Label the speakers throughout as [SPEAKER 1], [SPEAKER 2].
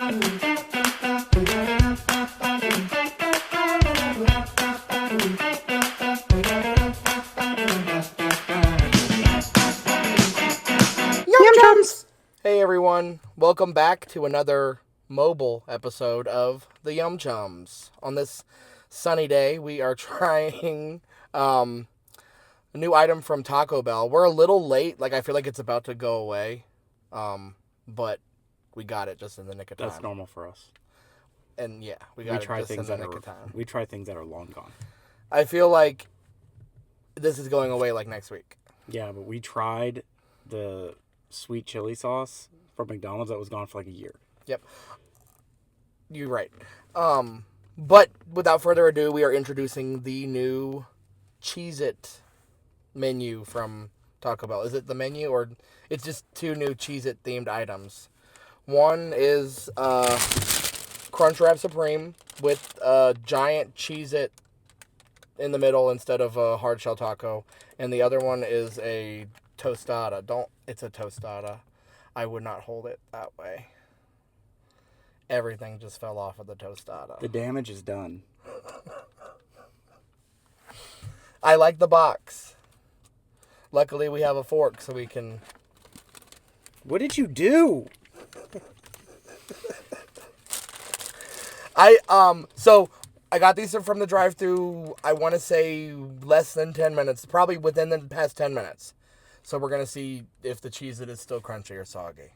[SPEAKER 1] Yum Chums! Hey everyone, welcome back to another mobile episode of the Yum Chums. On this sunny day, we are trying a new item from Taco Bell. We're a little late, I feel like it's about to go away, but we got it just in the nick of time.
[SPEAKER 2] That's normal for us.
[SPEAKER 1] And yeah, we got it just in the nick of time.
[SPEAKER 2] We try things that are long gone.
[SPEAKER 1] I feel like this is going away next week.
[SPEAKER 2] Yeah, but we tried the sweet chili sauce from McDonald's that was gone for a year.
[SPEAKER 1] Yep. You're right. But without further ado, we are introducing the new Cheez-it menu from Taco Bell. Is it the menu or it's just two new Cheez-it themed items? One is Crunchwrap Supreme with a giant Cheez-it in the middle instead of a hard shell taco. And the other one is a tostada. It's a tostada. I would not hold it that way. Everything just fell off of the tostada.
[SPEAKER 2] The damage is done.
[SPEAKER 1] I like the box. Luckily, we have a fork so we can...
[SPEAKER 2] What did you do?
[SPEAKER 1] So I got these from the drive-thru, I want to say less than 10 minutes. Probably within the past 10 minutes. So we're going to see if the Cheez-it is still crunchy or soggy.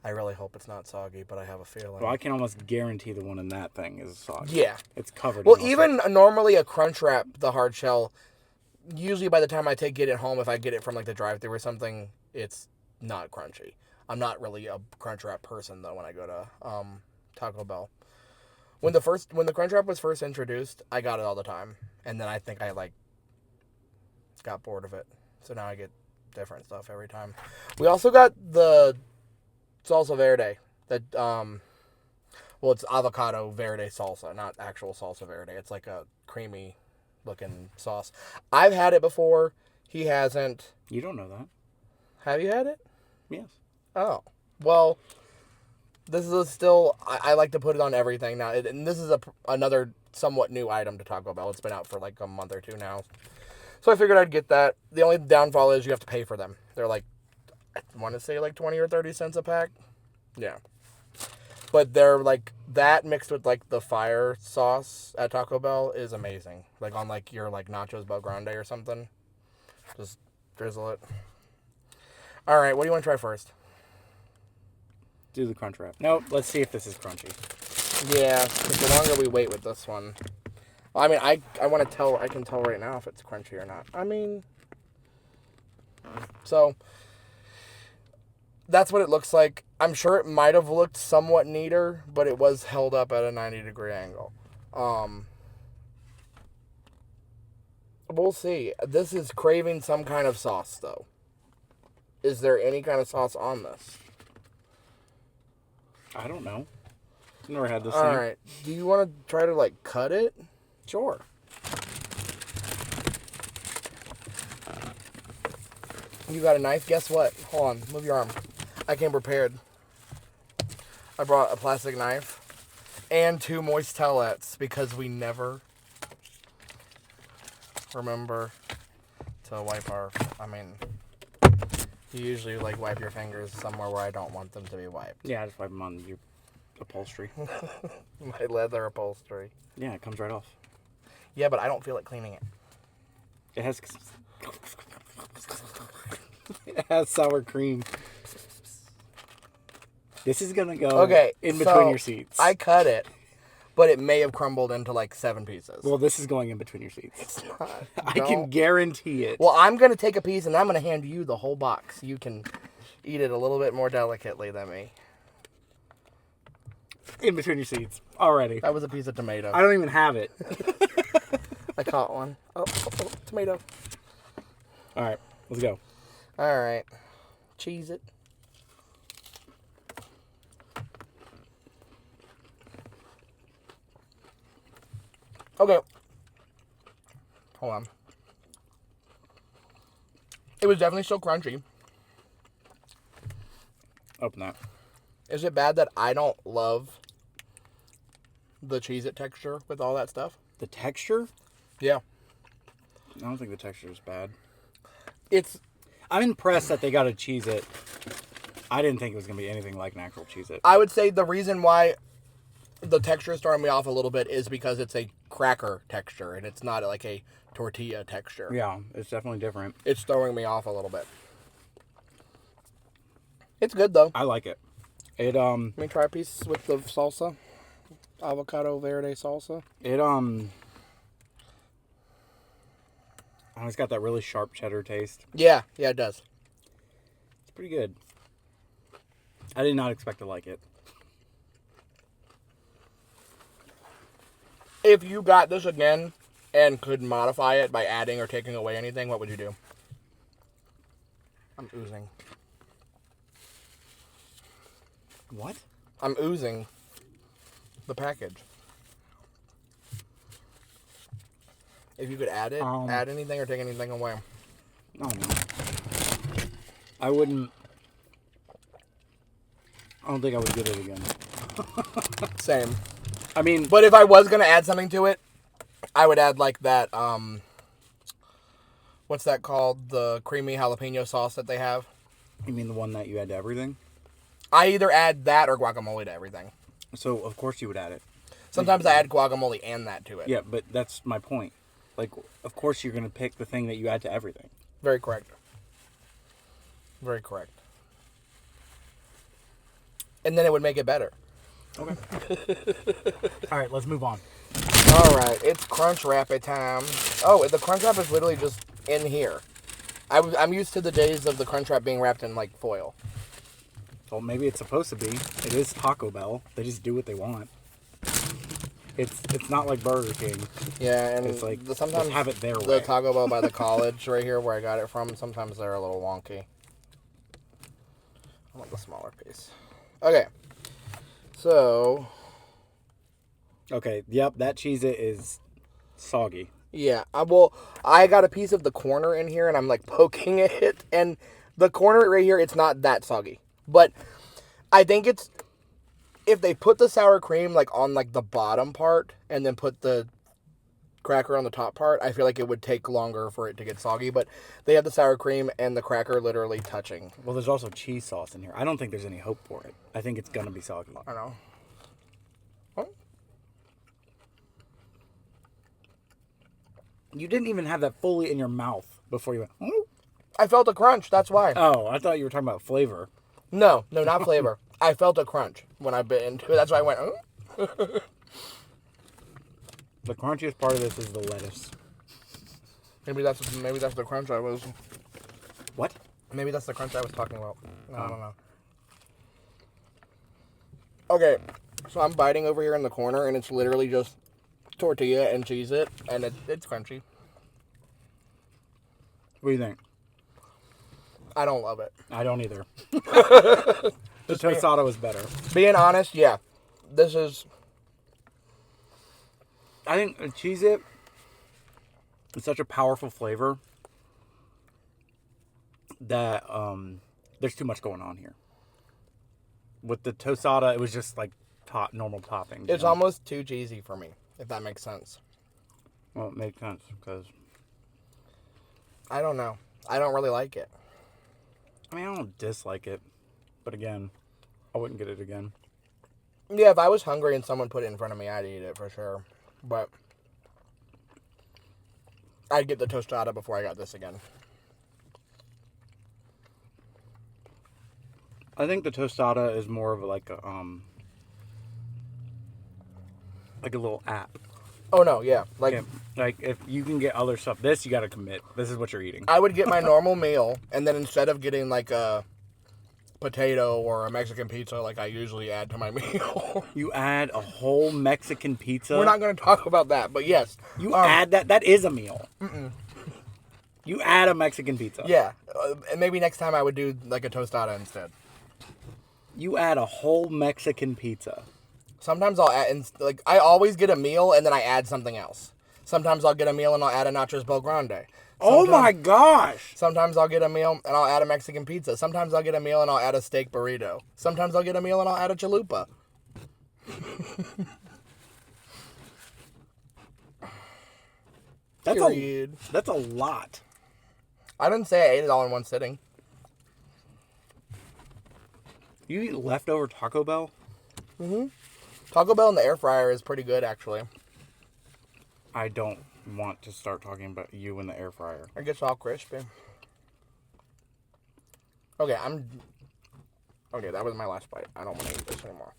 [SPEAKER 1] I really hope it's not soggy, but I have a feeling.
[SPEAKER 2] Well, I can almost guarantee the one in that thing is soggy.
[SPEAKER 1] Yeah.
[SPEAKER 2] It's covered.
[SPEAKER 1] Well, even normally a Crunchwrap, the hard shell, usually by the time I get it home, if I get it from the drive-thru or something, it's not crunchy. I'm not really a Crunchwrap person though when I go to Taco Bell. When the Crunchwrap was first introduced, I got it all the time, and then I think I got bored of it. So now I get different stuff every time. We also got the salsa verde. It's avocado verde salsa, not actual salsa verde. It's like a creamy looking sauce. I've had it before. He hasn't.
[SPEAKER 2] You don't know that.
[SPEAKER 1] Have you had it?
[SPEAKER 2] Yes.
[SPEAKER 1] Oh. Well, this is still... I like to put it on everything now. And this is another somewhat new item to Taco Bell. It's been out for a month or two now. So I figured I'd get that. The only downfall is you have to pay for them. They're I want to say 20 or 30 cents a pack. Yeah. But they're that mixed with the fire sauce at Taco Bell is amazing. On your nachos Bel Grande or something. Just drizzle it. All right, what do you want to try first?
[SPEAKER 2] Do the Crunchwrap. No, let's see if this is crunchy.
[SPEAKER 1] Yeah, because the longer we wait with this one... Well, I want to tell... I can tell right now if it's crunchy or not. So... That's what it looks like. I'm sure it might have looked somewhat neater, but it was held up at a 90-degree angle. We'll see. This is craving some kind of sauce, though. Is there any kind of sauce on this?
[SPEAKER 2] I don't know. I've never had this
[SPEAKER 1] thing.
[SPEAKER 2] All
[SPEAKER 1] right. Do you want to try to, cut it?
[SPEAKER 2] Sure.
[SPEAKER 1] You got a knife? Guess what? Hold on. Move your arm. I came prepared. I brought a plastic knife and 2 moist towelettes because we never remember to wipe our... you usually wipe your fingers somewhere where I don't want them to be wiped.
[SPEAKER 2] Yeah, I just wipe them on your upholstery.
[SPEAKER 1] My leather upholstery.
[SPEAKER 2] Yeah, it comes right off.
[SPEAKER 1] Yeah, but I don't feel like cleaning it.
[SPEAKER 2] It has sour cream. This is going to go in between your seats.
[SPEAKER 1] I cut it, but it may have crumbled into 7 pieces.
[SPEAKER 2] Well, this is going in between your seats.
[SPEAKER 1] It's not.
[SPEAKER 2] I can guarantee it.
[SPEAKER 1] Well, I'm going to take a piece and I'm going to hand you the whole box. You can eat it a little bit more delicately than me.
[SPEAKER 2] In between your seats. Already.
[SPEAKER 1] That was a piece of tomato.
[SPEAKER 2] I don't even have it.
[SPEAKER 1] I caught one. Oh, tomato.
[SPEAKER 2] All right, let's go.
[SPEAKER 1] All right. Cheez-it. Okay. Hold on. It was definitely still crunchy.
[SPEAKER 2] Open that.
[SPEAKER 1] Is it bad that I don't love the Cheez-it texture with all that stuff?
[SPEAKER 2] The texture?
[SPEAKER 1] Yeah.
[SPEAKER 2] I don't think the texture is bad.
[SPEAKER 1] I'm
[SPEAKER 2] impressed that they got a Cheez-it. I didn't think it was going to be anything like an actual Cheez-it.
[SPEAKER 1] I would say the reason why the texture is throwing me off a little bit is because it's a cracker texture and it's not like a tortilla texture.
[SPEAKER 2] Yeah, it's definitely different.
[SPEAKER 1] It's throwing me off a little bit. It's good though.
[SPEAKER 2] I like it.
[SPEAKER 1] Let me try a piece with the salsa. Avocado verde salsa.
[SPEAKER 2] It's got that really sharp cheddar taste.
[SPEAKER 1] Yeah, it does.
[SPEAKER 2] It's pretty good. I did not expect to like it.
[SPEAKER 1] If you got this again and could modify it by adding or taking away anything, what would you do? I'm oozing.
[SPEAKER 2] What?
[SPEAKER 1] I'm oozing the package. If you could add it, add anything or take anything away.
[SPEAKER 2] No. I wouldn't. I don't think I would get it again.
[SPEAKER 1] Same.
[SPEAKER 2] I mean,
[SPEAKER 1] but if I was gonna add something to it, I would add like that. What's that called? The creamy jalapeno sauce that they have.
[SPEAKER 2] You mean the one that you add to everything?
[SPEAKER 1] I either add that or guacamole to everything.
[SPEAKER 2] So of course you would add it.
[SPEAKER 1] Sometimes I add guacamole and that to it.
[SPEAKER 2] Yeah, but that's my point. Like, of course you're gonna pick the thing that you add to everything.
[SPEAKER 1] Very correct. Very correct. And then it would make it better.
[SPEAKER 2] Okay. All right, let's move on.
[SPEAKER 1] All right, it's Crunchwrap time. Oh, the Crunchwrap is literally just in here. I'm used to the days of the Crunchwrap being wrapped in like foil.
[SPEAKER 2] Well, maybe it's supposed to be. It is Taco Bell. They just do what they want. It's not like Burger King.
[SPEAKER 1] Yeah, and
[SPEAKER 2] it's like
[SPEAKER 1] sometimes
[SPEAKER 2] have it their way.
[SPEAKER 1] The Taco Bell by the college right here where I got it from, sometimes they're a little wonky. I want the smaller piece. Okay. So.
[SPEAKER 2] Okay, yep, that Cheez-it is soggy.
[SPEAKER 1] Yeah, I got a piece of the corner in here and I'm like poking it, and the corner right here, it's not that soggy. But I think it's, if they put the sour cream like on like the bottom part and then put the cracker on the top part, I feel like it would take longer for it to get soggy. But they have the sour cream and the cracker literally touching.
[SPEAKER 2] Well, there's also cheese sauce in here. I don't think there's any hope for it. I think it's gonna be soggy.
[SPEAKER 1] I know. Oh.
[SPEAKER 2] You didn't even have that fully in your mouth before you went. Oh.
[SPEAKER 1] I felt a crunch. That's why.
[SPEAKER 2] Oh, I thought you were talking about flavor.
[SPEAKER 1] No, not flavor. I felt a crunch when I bit into it. That's why I went. Oh.
[SPEAKER 2] The crunchiest part of this is the lettuce.
[SPEAKER 1] Maybe that's the crunch I was.
[SPEAKER 2] What?
[SPEAKER 1] Maybe that's the crunch I was talking about. I don't know. Okay, so I'm biting over here in the corner, and it's literally just tortilla and Cheez-it, and it's crunchy.
[SPEAKER 2] What do you think?
[SPEAKER 1] I don't love it.
[SPEAKER 2] I don't either. The Toastada was better.
[SPEAKER 1] Being honest, yeah. This is...
[SPEAKER 2] I think Cheez-it is such a powerful flavor that there's too much going on here. With the Toastada, it was just like normal toppings.
[SPEAKER 1] It's almost too cheesy for me, if that makes sense.
[SPEAKER 2] Well, it makes sense because...
[SPEAKER 1] I don't know. I don't really like it.
[SPEAKER 2] I mean, I don't dislike it. But again, I wouldn't get it again.
[SPEAKER 1] Yeah, if I was hungry and someone put it in front of me, I'd eat it for sure. But I'd get the Toastada before I got this again.
[SPEAKER 2] I think the Toastada is more of like a little app.
[SPEAKER 1] Oh no, yeah. Like
[SPEAKER 2] if you can get other stuff, you got to commit. This is what you're eating.
[SPEAKER 1] I would get my normal meal, and then instead of getting like a potato or a Mexican pizza like I usually add to my meal.
[SPEAKER 2] You add a whole Mexican pizza?
[SPEAKER 1] We're not going to talk about that, but yes.
[SPEAKER 2] You add that? That is a meal. You add a Mexican pizza.
[SPEAKER 1] Yeah. And maybe next time I would do like a tostada instead.
[SPEAKER 2] You add a whole Mexican pizza.
[SPEAKER 1] Sometimes I'll add, I always get a meal and then I add something else. Sometimes I'll get a meal and I'll add a nachos Bel Grande.
[SPEAKER 2] Oh my gosh!
[SPEAKER 1] Sometimes I'll get a meal and I'll add a Mexican pizza. Sometimes I'll get a meal and I'll add a steak burrito. Sometimes I'll get a meal and I'll add a chalupa.
[SPEAKER 2] That's
[SPEAKER 1] Period.
[SPEAKER 2] That's a lot.
[SPEAKER 1] I didn't say I ate it all in one sitting.
[SPEAKER 2] You eat leftover Taco Bell?
[SPEAKER 1] Mm-hmm. Taco Bell in the air fryer is pretty good, actually.
[SPEAKER 2] I don't want to start talking about you in the air fryer.
[SPEAKER 1] It gets all crispy. Okay, Okay, that was my last bite. I don't want to eat this anymore.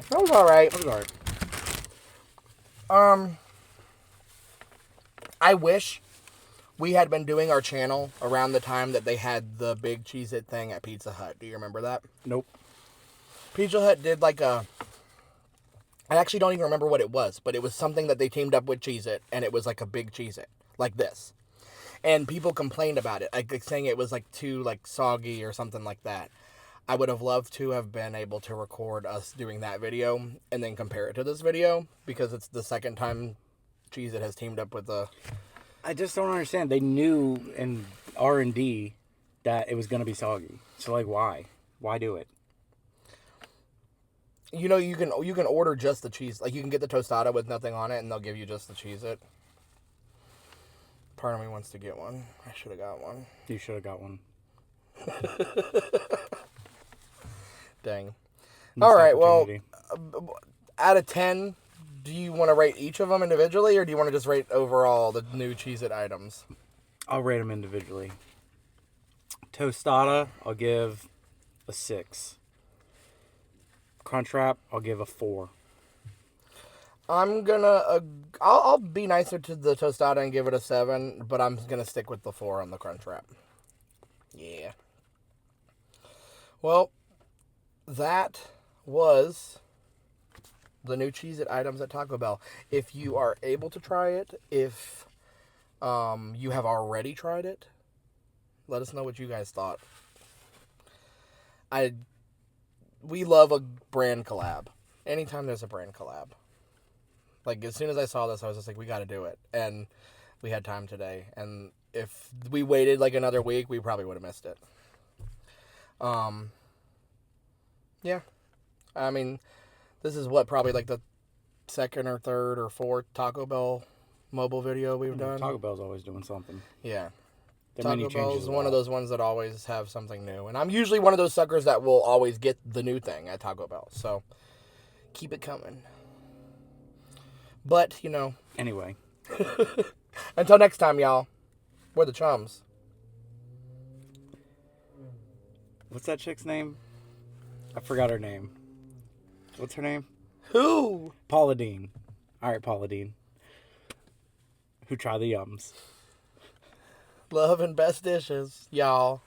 [SPEAKER 1] That was alright.
[SPEAKER 2] That was alright.
[SPEAKER 1] I wish we had been doing our channel around the time that they had the big Cheez-it thing at Pizza Hut. Do you remember that?
[SPEAKER 2] Nope.
[SPEAKER 1] Pizza Hut did like a... I actually don't even remember what it was, but it was something that they teamed up with Cheez-it, and it was like a big Cheez-it, like this. And people complained about it, like saying it was like too like soggy or something like that. I would have loved to have been able to record us doing that video and then compare it to this video, because it's the second time Cheez-it has teamed up with the...
[SPEAKER 2] I just don't understand. They knew in R&D that it was going to be soggy. So, like, why? Why do it?
[SPEAKER 1] You know, you can order just the cheese. Like, you can get the tostada with nothing on it, and they'll give you just the Cheez-it. Part of me wants to get one. I should have got one.
[SPEAKER 2] You should have got one.
[SPEAKER 1] Dang.
[SPEAKER 2] Missed
[SPEAKER 1] All right, well,
[SPEAKER 2] opportunity.
[SPEAKER 1] out of 10, do you want to rate each of them individually, or do you want to just rate overall the new Cheez-it items?
[SPEAKER 2] I'll rate them individually. Toastada, I'll give a 6. Crunchwrap, I'll give a 4.
[SPEAKER 1] I'm gonna... I'll be nicer to the tostada and give it a 7, but I'm gonna stick with the 4 on the Crunchwrap. Yeah. Well, that was the new Cheez-it items at Taco Bell. If you are able to try it, if you have already tried it, let us know what you guys thought. We love a brand collab. Anytime there's a brand collab. Like, as soon as I saw this, I was just like, we got to do it. And we had time today. And if we waited like another week, we probably would have missed it. Yeah. I mean, this is probably like the second or third or fourth Taco Bell mobile video we've done.
[SPEAKER 2] Taco Bell's always doing something.
[SPEAKER 1] Yeah.
[SPEAKER 2] The
[SPEAKER 1] Taco
[SPEAKER 2] menu
[SPEAKER 1] Bell
[SPEAKER 2] changes
[SPEAKER 1] is
[SPEAKER 2] a
[SPEAKER 1] one of
[SPEAKER 2] lot.
[SPEAKER 1] those ones that always have something new. And I'm usually one of those suckers that will always get the new thing at Taco Bell. So, keep it coming. But, you know.
[SPEAKER 2] Anyway.
[SPEAKER 1] Until next time, y'all. We're the Chums.
[SPEAKER 2] What's that chick's name? I forgot her name. What's her name?
[SPEAKER 1] Who?
[SPEAKER 2] Paula Deen. All right, Paula Deen. Who try the yums.
[SPEAKER 1] Love and best dishes, y'all.